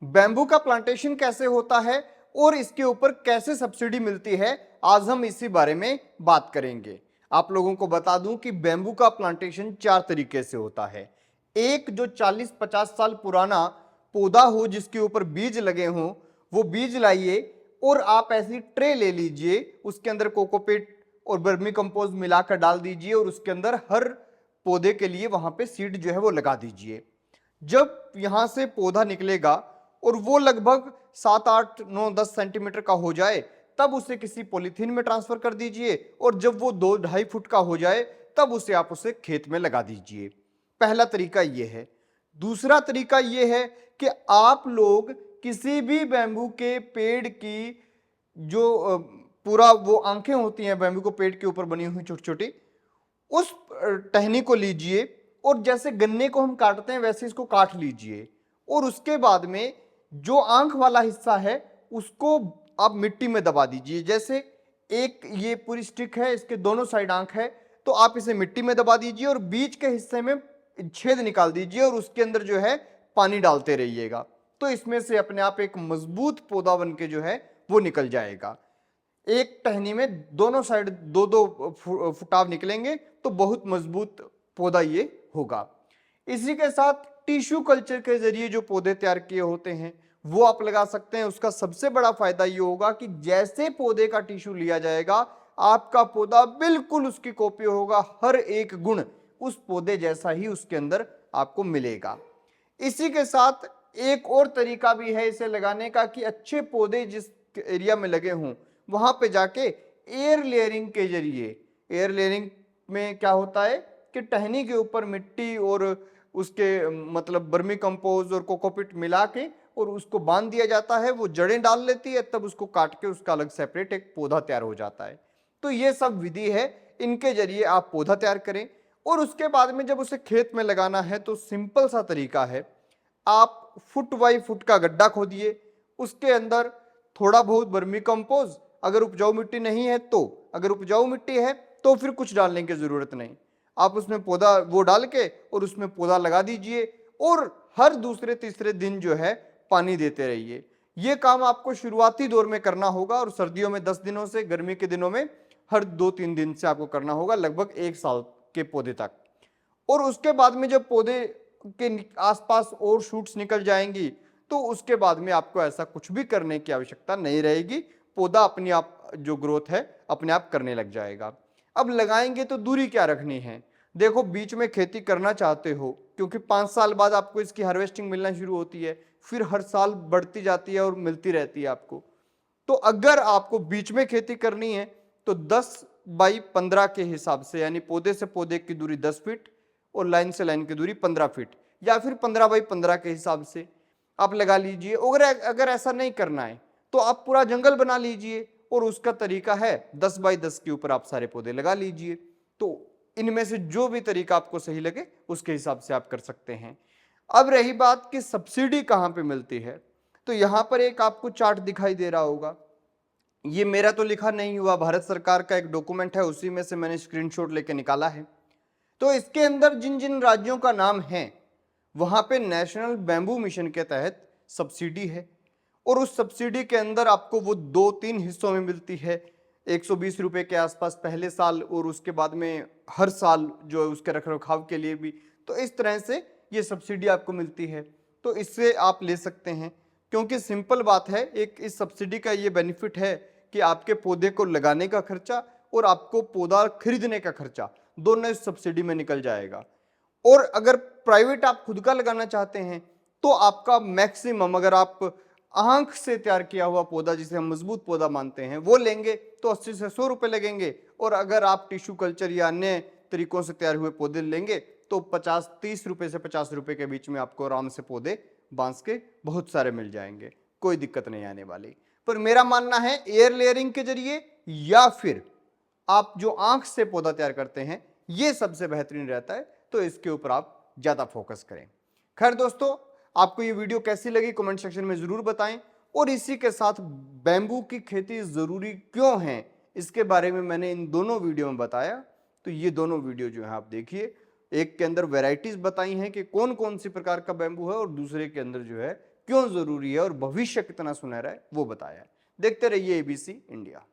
Bamboo का plantation कैसे होता है और इसके ऊपर कैसे सब्सिडी मिलती है, आज हम इसी बारे में बात करेंगे। आप लोगों को बता दूं कि बैम्बू का प्लांटेशन 4 तरीके से होता है। एक जो 40-50 साल पुराना पौधा हो जिसके ऊपर बीज लगे हों, वो बीज लाइए और आप ऐसी ट्रे ले लीजिए, उसके अंदर कोकोपीट और वर्मी कंपोस्ट मिलाकर डाल दीजिए और उसके अंदर हर पौधे के लिए वहां पे सीड जो है वो लगा दीजिए। जब यहां से पौधा निकलेगा और वो लगभग 7, 8, 9, 10 सेंटीमीटर का हो जाए, तब उसे किसी पॉलीथीन में ट्रांसफर कर दीजिए और जब वो 2-2.5 फुट का हो जाए तब उसे खेत में लगा दीजिए। पहला तरीका ये है। दूसरा तरीका ये है कि आप लोग किसी भी बैम्बू के पेड़ की जो पूरा वो आंखें होती हैं बैम्बू को पेड़ के ऊपर बनी हुई छोटी छोटी, उस टहनी को लीजिए और जैसे गन्ने को हम काटते हैं वैसे इसको काट लीजिए और उसके बाद में जो आंख वाला हिस्सा है उसको आप मिट्टी में दबा दीजिए। जैसे एक ये पूरी स्टिक है, इसके दोनों साइड आंख है, तो आप इसे मिट्टी में दबा दीजिए और बीच के हिस्से में छेद निकाल दीजिए और उसके अंदर जो है पानी डालते रहिएगा। तो इसमें से अपने आप एक मजबूत पौधा बन के जो है वो निकल जाएगा। एक टहनी में दोनों साइड 2-2 फुटाव निकलेंगे तो बहुत मजबूत पौधा ये होगा। इसी के साथ टिश्यू कल्चर के जरिए जो पौधे तैयार किए होते हैं वो आप लगा सकते हैं। उसका सबसे बड़ा फायदा ये होगा कि जैसे पौधे का टिश्यू लिया जाएगा, आपका पौधा बिल्कुल उसकी कॉपी होगा, हर एक गुण उस पौधे जैसा ही उसके अंदर आपको मिलेगा। इसी के साथ एक और तरीका भी है इसे लगाने का कि अच्छे पौधे जिस एरिया में लगे हों वहां पे जाके एयर लेयरिंग के जरिए, एयर लेयरिंग में क्या होता है कि टहनी के ऊपर मिट्टी और उसके मतलब वर्मी कंपोस्ट और कोकोपीट मिला के और उसको बांध दिया जाता है, वो जड़ें डाल लेती है, तब उसको काट के उसका अलग सेपरेट एक पौधा तैयार हो जाता है। तो ये सब विधि है, इनके जरिए आप पौधा तैयार करें। और उसके बाद में जब उसे खेत में लगाना है तो सिंपल सा तरीका है, आप फुट बाई फुट का गड्ढा खोदिए, उसके अंदर थोड़ा बहुत वर्मी कंपोस्ट, अगर उपजाऊ मिट्टी नहीं है तो, अगर उपजाऊ मिट्टी है तो फिर कुछ डालने की जरूरत नहीं, आप उसमें पौधा वो डाल के और उसमें पौधा लगा दीजिए और हर दूसरे तीसरे दिन जो है पानी देते रहिए। ये काम आपको शुरुआती दौर में करना होगा और सर्दियों में 10 दिनों से, गर्मी के दिनों में हर 2-3 दिन से आपको करना होगा, लगभग 1 साल के पौधे तक। और उसके बाद में जब पौधे के आसपास और शूट्स निकल जाएंगी तो उसके बाद में आपको ऐसा कुछ भी करने की आवश्यकता नहीं रहेगी, पौधा अपनी आप जो ग्रोथ है अपने आप करने लग जाएगा। अब लगाएंगे तो दूरी क्या रखनी है। देखो, बीच में खेती करना चाहते हो क्योंकि 5 साल बाद आपको इसकी हार्वेस्टिंग मिलना शुरू होती है, फिर हर साल बढ़ती जाती है और मिलती रहती है आपको। तो अगर आपको बीच में खेती करनी है तो 10x15 के हिसाब से, यानी पौधे से पौधे की दूरी 10 फीट और लाइन से लाइन की दूरी 15 फीट, या फिर 15x15 के हिसाब से आप लगा लीजिए। अगर ऐसा नहीं करना है तो आप पूरा जंगल बना लीजिए और उसका तरीका है 10x10 के ऊपर आप सारे पौधे लगा लीजिए। तो इनमें से जो भी तरीका आपको सही लगे उसके हिसाब से आप कर सकते हैं। अब रही बात कि सब्सिडी कहां पे मिलती है, तो यहां पर एक आपको चार्ट दिखाई दे रहा होगा। ये मेरा तो लिखा नहीं हुआ, भारत सरकार का एक डॉक्यूमेंट है, उसी में से मैंने स्क्रीनशॉट लेके निकाला है। तो इसके अंदर जिन जिन राज्यों का नाम है वहां पे नेशनल बैम्बू मिशन के तहत सब्सिडी है और उस सब्सिडी के अंदर आपको वो 2-3 हिस्सों में मिलती है। 120 रुपए के आसपास पहले साल और उसके बाद में हर साल जो है उसके रखरखाव के लिए भी। तो इस तरह से ये सब्सिडी आपको मिलती है, तो इससे आप ले सकते हैं। क्योंकि सिंपल बात है, एक इस सब्सिडी का ये बेनिफिट है कि आपके पौधे को लगाने का खर्चा और आपको पौधा खरीदने का खर्चा दोनों इस सब्सिडी में निकल जाएगा। और अगर प्राइवेट आप खुद का लगाना चाहते हैं तो आपका मैक्सिमम, अगर आप आंख से तैयार किया हुआ पौधा जिसे हम मजबूत पौधा मानते हैं वो लेंगे तो 80 से 100 रुपए लगेंगे। और अगर आप टिश्यू कल्चर या अन्य तरीकों से तैयार हुए पौधे लेंगे तो 30 रुपए से 50 रुपए के बीच में आपको आराम से पौधे बांस के बहुत सारे मिल जाएंगे, कोई दिक्कत नहीं आने वाली। पर मेरा मानना है एयर लेयरिंग के जरिए या फिर आप जो आंख से पौधा तैयार करते हैं ये सबसे बेहतरीन रहता है, तो इसके ऊपर आप ज्यादा फोकस करें। खैर दोस्तों, आपको ये वीडियो कैसी लगी कमेंट सेक्शन में जरूर बताएं। और इसी के साथ बैम्बू की खेती जरूरी क्यों है इसके बारे में मैंने इन दोनों वीडियो में बताया। तो ये दोनों वीडियो जो है आप देखिए, एक के अंदर वैरायटीज बताई हैं कि कौन कौन सी प्रकार का बैम्बू है और दूसरे के अंदर जो है क्यों जरूरी है और भविष्य कितना सुनहरा है वो बताया है। देखते रहिए एबीसी इंडिया।